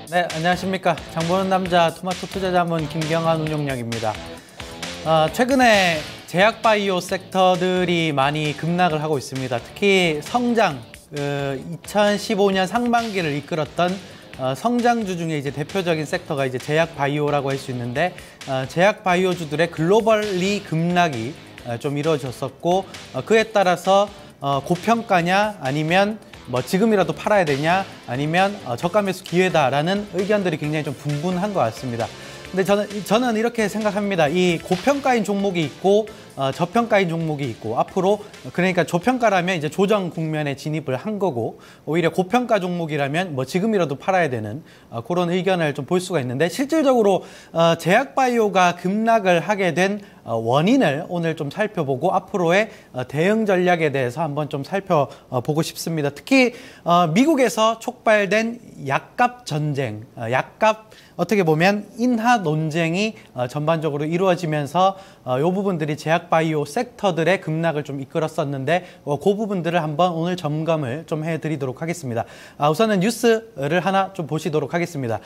네, 안녕하십니까. 장보는 남자 토마토 투자자문 김경환 운용량입니다. 최근에 제약바이오 섹터들이 많이 급락을 하고 있습니다. 특히 성장, 2015년 상반기를 이끌었던 성장주 중에 이제 대표적인 섹터가 이제 제약바이오라고 할 수 있는데, 제약바이오주들의 글로벌리 급락이 좀 이루어졌었고, 그에 따라서 고평가냐 아니면 뭐 지금이라도 팔아야 되냐 아니면 저가 매수 기회다라는 의견들이 굉장히 좀 분분한 것 같습니다. 근데 저는 이렇게 생각합니다. 이 고평가인 종목이 있고 저평가인 종목이 있고, 앞으로 그러니까 저평가라면 이제 조정 국면에 진입을 한 거고, 오히려 고평가 종목이라면 뭐 지금이라도 팔아야 되는 그런 의견을 좀 볼 수가 있는데, 실질적으로 제약바이오가 급락을 하게 된 원인을 오늘 좀 살펴보고 앞으로의 대응 전략에 대해서 한번 좀 살펴보고 싶습니다. 특히 미국에서 촉발된 약값 전쟁, 약값 어떻게 보면 인하 논쟁이 전반적으로 이루어지면서 이 부분들이 제약바이오 섹터들의 급락을 좀 이끌었었는데, 그 부분들을 한번 오늘 점검을 좀 해드리도록 하겠습니다. 우선은 뉴스를 하나 좀 보시도록 하겠습니다.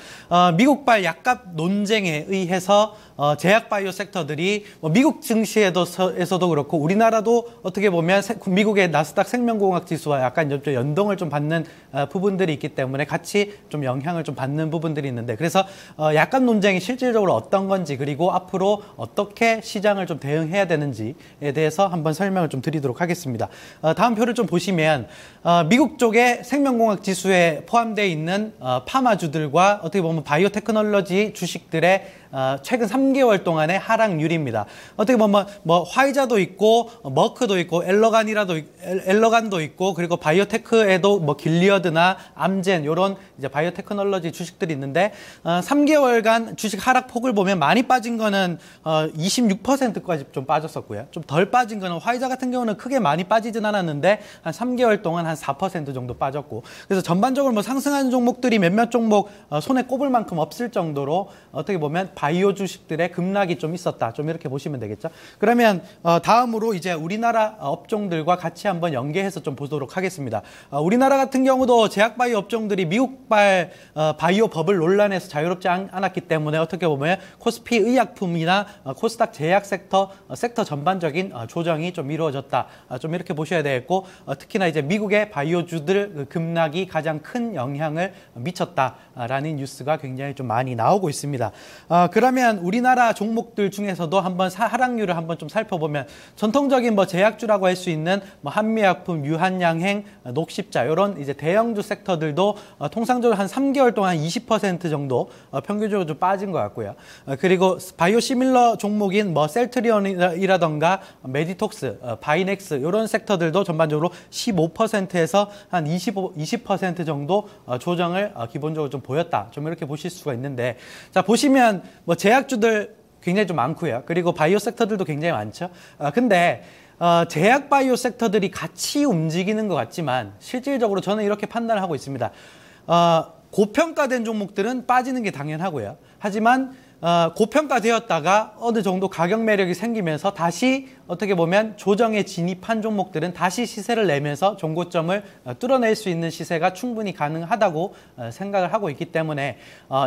미국발 약값 논쟁에 의해서 제약바이오 섹터들이 미국 증시에서도 그렇고 우리나라도 어떻게 보면 미국의 나스닥 생명공학 지수와 약간 연동을 좀 받는 부분들이 있기 때문에 같이 좀 영향을 좀 받는 부분들이 있는데, 그래서 약값 논쟁이 실질적으로 어떤 건지, 그리고 앞으로 어떻게 시장을 좀 대응해야 되는지에 대해서 한번 설명을 좀 드리도록 하겠습니다. 다음 표를 좀 보시면 미국 쪽에 생명공학 지수에 포함되어 있는 파마주들과 어떻게 보면 바이오테크놀로지 주식들의 최근 3개월 동안의 하락률입니다. 어떻게 보면 뭐 화이자도 있고 머크도 있고 엘러간도 있고, 그리고 바이오테크에도 뭐 길리어드나 암젠 이런 이제 바이오테크놀로지 주식들이 있는데, 3개월간 주식 하락폭을 보면 많이 빠진 거는 26%까지 좀 빠졌었고요. 좀 덜 빠진 거는 화이자 같은 경우는 크게 많이 빠지진 않았는데 한 3개월 동안 한 4% 정도 빠졌고, 그래서 전반적으로 뭐 상승하는 종목들이 몇몇 종목 손에 꼽을 만큼 없을 정도로 어떻게 보면 바이오 주식들의 급락이 좀 있었다, 좀 이렇게 보시면 되겠죠. 그러면 다음으로 이제 우리나라 업종들과 같이 한번 연계해서 좀 보도록 하겠습니다. 우리나라 같은 경우도 제약바이오 업종들이 미국발 바이오 버블 논란에서 자유롭지 않았기 때문에 어떻게 보면 코스피 의약품이나 코스닥 제약 섹터 전반적인 조정이 좀 이루어졌다, 좀 이렇게 보셔야 되겠고, 특히나 이제 미국의 바이오주들 급락이 가장 큰 영향을 미쳤다라는 뉴스가 굉장히 좀 많이 나오고 있습니다. 그러면 우리나라 종목들 중에서도 한번 하락률을 한번 좀 살펴보면, 전통적인 뭐 제약주라고 할 수 있는 뭐 한미약품, 유한양행, 녹십자 이런 이제 대형주 섹터들도 통상적으로 한 3개월 동안 20% 정도 평균적으로 좀 빠진 것 같고요. 그리고 바이오시밀러 종목인 뭐 셀트리온이라던가 메디톡스, 바이넥스 이런 섹터들도 전반적으로 15%에서 한 20% 정도 조정을 기본적으로 좀 보였다, 좀 이렇게 보실 수가 있는데, 자 보시면 뭐 제약주들 굉장히 좀 많고요. 그리고 바이오 섹터들도 굉장히 많죠. 근데 제약 바이오 섹터들이 같이 움직이는 것 같지만, 실질적으로 저는 이렇게 판단을 하고 있습니다. 고평가된 종목들은 빠지는 게 당연하고요. 하지만 고평가되었다가 어느 정도 가격 매력이 생기면서 다시 어떻게 보면 조정에 진입한 종목들은 다시 시세를 내면서 종고점을 뚫어낼 수 있는 시세가 충분히 가능하다고 생각을 하고 있기 때문에,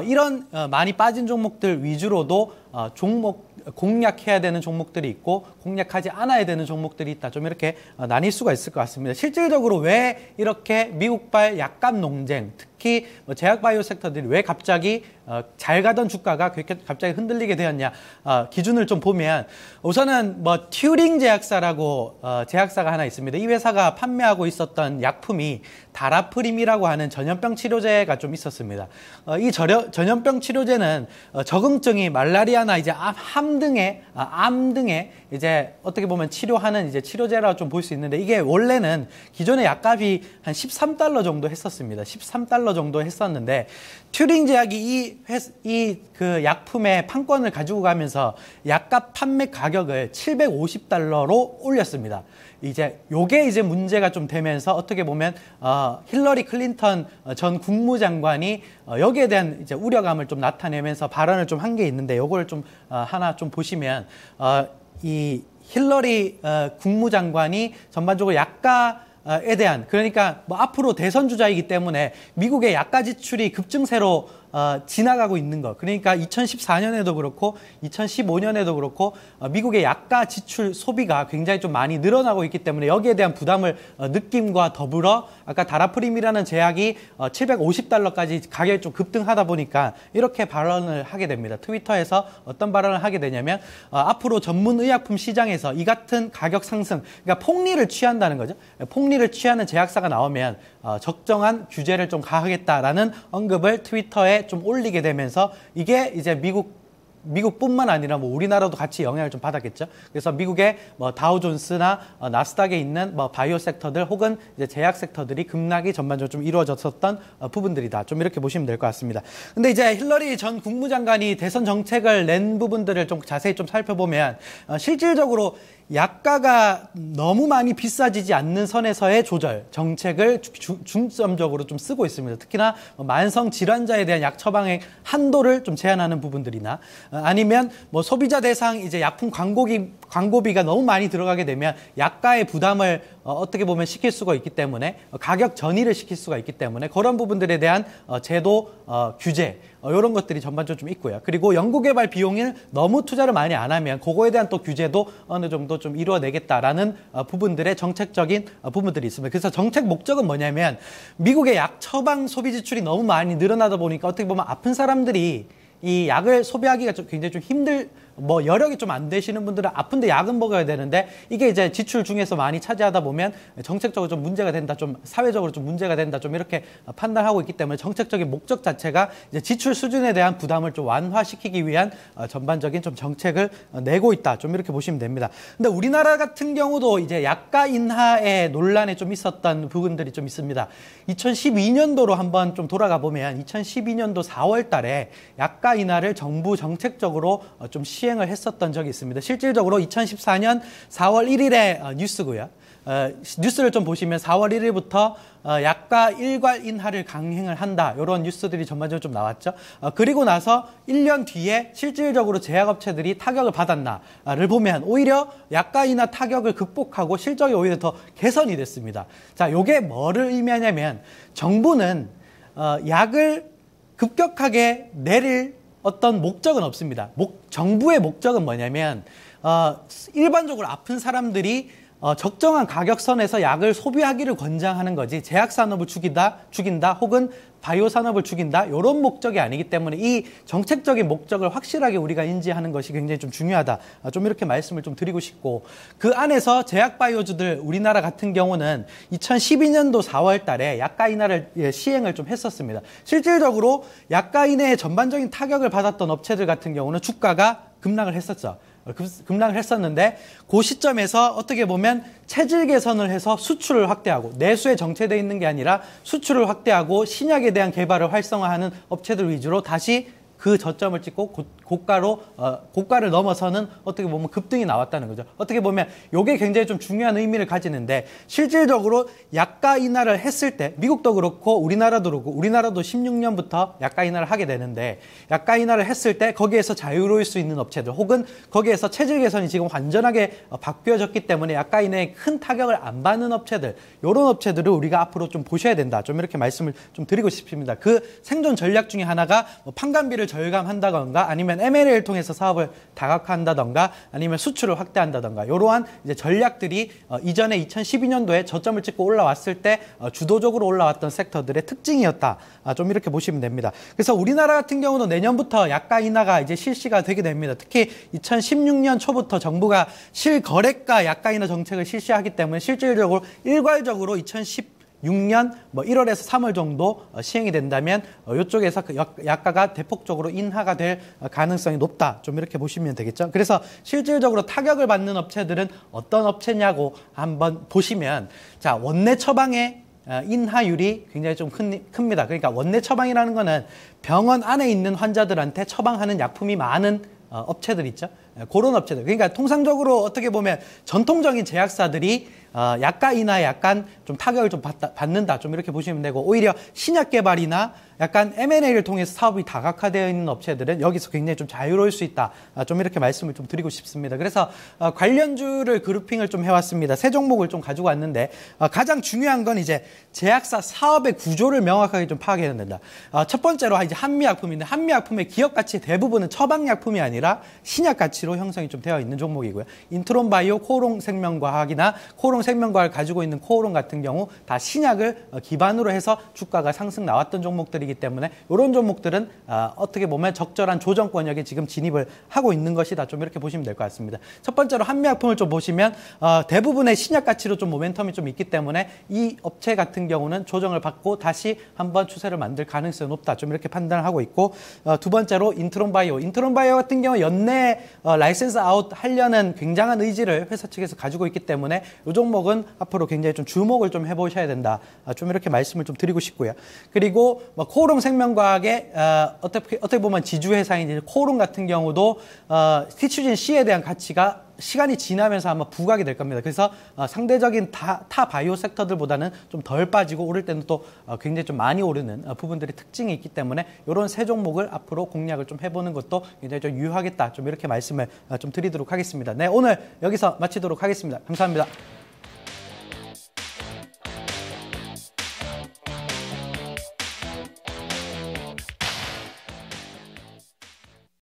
이런 많이 빠진 종목들 위주로도 종목 공략해야 되는 종목들이 있고 공략하지 않아야 되는 종목들이 있다, 좀 이렇게 나뉠 수가 있을 것 같습니다. 실질적으로 왜 이렇게 미국발 약값 논쟁, 특히 제약바이오 섹터들이 왜 갑자기 잘 가던 주가가 그렇게 갑자기 흔들리게 되었냐, 기준을 좀 보면, 우선은 뭐 튜링 제약사라고 제약사가 하나 있습니다. 이 회사가 판매하고 있었던 약품이 다라프림이라고 하는 전염병 치료제가 좀 있었습니다. 이 전염병 치료제는 적응증이 말라리아나 이제 암 등의 이제 어떻게 보면 치료하는 이제 치료제라고 좀 볼 수 있는데, 이게 원래는 기존의 약값이 한 13달러 정도 했었습니다. 13달러 정도 했었는데, 튜링 제약이 그 약품의 판권을 가지고 가면서 약값 판매 가격을 750달러로 올렸습니다. 이제 요게 이제 문제가 좀 되면서 어떻게 보면 힐러리 클린턴 전 국무장관이 여기에 대한 이제 우려감을 좀 나타내면서 발언을 좀 한 게 있는데, 요거를 좀 하나 좀 보시면, 이 힐러리 국무장관이 전반적으로 약가에 대한, 그러니까 뭐 앞으로 대선 주자이기 때문에 미국의 약가 지출이 급증세로 지나가고 있는 거. 그러니까 2014년에도 그렇고 2015년에도 그렇고 미국의 약가 지출 소비가 굉장히 좀 많이 늘어나고 있기 때문에 여기에 대한 부담을 느낌과 더불어 아까 다라프림이라는 제약이 $750까지 가격이 좀 급등하다 보니까 이렇게 발언을 하게 됩니다. 트위터에서 어떤 발언을 하게 되냐면 앞으로 전문 의약품 시장에서 이 같은 가격 상승, 그러니까 폭리를 취한다는 거죠. 폭리를 취하는 제약사가 나오면 적정한 규제를 좀 가하겠다라는 언급을 트위터에 좀 올리게 되면서 이게 이제 미국뿐만 아니라 뭐 우리나라도 같이 영향을 좀 받았겠죠. 그래서 미국의 뭐 다우존스나 나스닥에 있는 뭐 바이오 섹터들 혹은 이제 제약 섹터들이 급락이 전반적으로 좀 이루어졌었던 부분들이다. 좀 이렇게 보시면 될 것 같습니다. 근데 이제 힐러리 전 국무장관이 대선 정책을 낸 부분들을 좀 자세히 좀 살펴보면 실질적으로 약가가 너무 많이 비싸지지 않는 선에서의 조절, 정책을 중점적으로 좀 쓰고 있습니다. 특히나 만성 질환자에 대한 약 처방의 한도를 좀 제한하는 부분들이나 아니면 뭐 소비자 대상 이제 약품 광고비가 너무 많이 들어가게 되면 약가의 부담을 어떻게 보면 시킬 수가 있기 때문에 가격 전이를 시킬 수가 있기 때문에 그런 부분들에 대한 제도, 규제 이런 것들이 전반적으로 좀 있고요. 그리고 연구개발 비용을 너무 투자를 많이 안 하면 그거에 대한 또 규제도 어느 정도 좀 이루어내겠다라는 부분들의 정책적인 부분들이 있습니다. 그래서 정책 목적은 뭐냐면 미국의 약 처방 소비 지출이 너무 많이 늘어나다 보니까 어떻게 보면 아픈 사람들이 이 약을 소비하기가 굉장히 좀 뭐 여력이 좀 안 되시는 분들은 아픈데 약은 먹어야 되는데 이게 이제 지출 중에서 많이 차지하다 보면 정책적으로 좀 문제가 된다, 좀 사회적으로 좀 문제가 된다, 좀 이렇게 판단하고 있기 때문에 정책적인 목적 자체가 이제 지출 수준에 대한 부담을 좀 완화시키기 위한 전반적인 좀 정책을 내고 있다, 좀 이렇게 보시면 됩니다. 근데 우리나라 같은 경우도 이제 약가 인하의 논란에 좀 있었던 부분들이 좀 있습니다. 2012년도로 한번 좀 돌아가 보면 2012년도 4월 달에 약가 인하를 정부 정책적으로 좀 시행을 했었던 적이 있습니다. 실질적으로 2014년 4월 1일에 뉴스고요. 뉴스를 좀 보시면 4월 1일부터 약가 일괄 인하를 강행을 한다. 이런 뉴스들이 전반적으로 좀 나왔죠. 그리고 나서 1년 뒤에 실질적으로 제약업체들이 타격을 받았나를 보면 오히려 약가 인하 타격을 극복하고 실적이 오히려 더 개선이 됐습니다. 자, 요게 뭐를 의미하냐면 정부는 약을 급격하게 내릴 어떤 목적은 없습니다. 정부의 목적은 뭐냐면 일반적으로 아픈 사람들이 적정한 가격선에서 약을 소비하기를 권장하는 거지 제약산업을 죽인다 혹은 바이오 산업을 죽인다 이런 목적이 아니기 때문에 이 정책적인 목적을 확실하게 우리가 인지하는 것이 굉장히 좀 중요하다. 좀 이렇게 말씀을 좀 드리고 싶고 그 안에서 제약 바이오주들 우리나라 같은 경우는 2012년도 4월 달에 약가 인하를 시행을 좀 했었습니다. 실질적으로 약가 인하에 전반적인 타격을 받았던 업체들 같은 경우는 주가가 급락을 했었죠. 급락을 했었는데 그 시점에서 어떻게 보면 체질 개선을 해서 수출을 확대하고 내수에 정체되어 있는 게 아니라 수출을 확대하고 신약에 대한 개발을 활성화하는 업체들 위주로 다시 그 저점을 찍고 고가를 넘어서는 어떻게 보면 급등이 나왔다는 거죠. 어떻게 보면 이게 굉장히 좀 중요한 의미를 가지는데 실질적으로 약가 인하를 했을 때 미국도 그렇고 우리나라도 그렇고 우리나라도 16년부터 약가 인하를 하게 되는데 약가 인하를 했을 때 거기에서 자유로울 수 있는 업체들 혹은 거기에서 체질 개선이 지금 완전하게 바뀌어졌기 때문에 약가 인하에 큰 타격을 안 받는 업체들 이런 업체들을 우리가 앞으로 좀 보셔야 된다. 좀 이렇게 말씀을 좀 드리고 싶습니다. 그 생존 전략 중에 하나가 뭐 판관비를 절감한다던가 아니면 M&A를 통해서 사업을 다각화한다던가 아니면 수출을 확대한다던가 이러한 이제 전략들이 이전에 2012년도에 저점을 찍고 올라왔을 때 주도적으로 올라왔던 섹터들의 특징이었다. 좀 이렇게 보시면 됩니다. 그래서 우리나라 같은 경우도 내년부터 약가 인하가 이제 실시가 되게 됩니다. 특히 2016년 초부터 정부가 실거래가 약가 인하 정책을 실시하기 때문에 실질적으로 일괄적으로 2016년 뭐 1월에서 3월 정도 시행이 된다면 이쪽에서 그 약가가 대폭적으로 인하가 될 가능성이 높다. 좀 이렇게 보시면 되겠죠. 그래서 실질적으로 타격을 받는 업체들은 어떤 업체냐고 한번 보시면 자, 원내 처방의 인하율이 굉장히 좀 큽니다. 그러니까 원내 처방이라는 거는 병원 안에 있는 환자들한테 처방하는 약품이 많은 업체들 있죠. 그런 업체들. 그러니까 통상적으로 어떻게 보면 전통적인 제약사들이 약가 인하에 약간 좀 타격을 좀 받는다. 좀 이렇게 보시면 되고, 오히려 신약 개발이나 약간 M&A를 통해서 사업이 다각화되어 있는 업체들은 여기서 굉장히 좀 자유로울 수 있다. 좀 이렇게 말씀을 좀 드리고 싶습니다. 그래서 관련주를 그룹핑을 좀 해왔습니다. 세 종목을 좀 가지고 왔는데, 가장 중요한 건 이제 제약사 사업의 구조를 명확하게 좀 파악해야 된다. 첫 번째로 이제 한미약품인데, 한미약품의 기업 가치 대부분은 처방약품이 아니라 신약 가치로 형성이 좀 되어 있는 종목이고요. 인트론바이오, 코오롱생명과학이나 코오롱생명과학을 가지고 있는 코오롱 같은 경우 다 신약을 기반으로 해서 주가가 상승 나왔던 종목들이기 때문에 이런 종목들은 어떻게 보면 적절한 조정권역에 지금 진입을 하고 있는 것이다. 좀 이렇게 보시면 될 것 같습니다. 첫 번째로 한미약품을 좀 보시면 대부분의 신약 가치로 좀 모멘텀이 좀 있기 때문에 이 업체 같은 경우는 조정을 받고 다시 한번 추세를 만들 가능성이 높다. 좀 이렇게 판단을 하고 있고, 두 번째로 인트론바이오. 인트론바이오 같은 경우 연내 라이센스 아웃 하려는 굉장한 의지를 회사 측에서 가지고 있기 때문에 이 종목은 앞으로 굉장히 좀 주목을 좀 해보셔야 된다. 좀 이렇게 말씀을 좀 드리고 싶고요. 그리고 코오롱 생명과학의 어떻게 보면 지주회사인 코오롱 같은 경우도 티추진 C에 대한 가치가 시간이 지나면서 아마 부각이 될 겁니다. 그래서 상대적인 타 바이오 섹터들보다는 좀 덜 빠지고 오를 때는 또 굉장히 좀 많이 오르는 부분들이 특징이 있기 때문에 이런 세 종목을 앞으로 공략을 좀 해보는 것도 굉장히 좀 유효하겠다. 좀 이렇게 말씀을 좀 드리도록 하겠습니다. 네, 오늘 여기서 마치도록 하겠습니다. 감사합니다.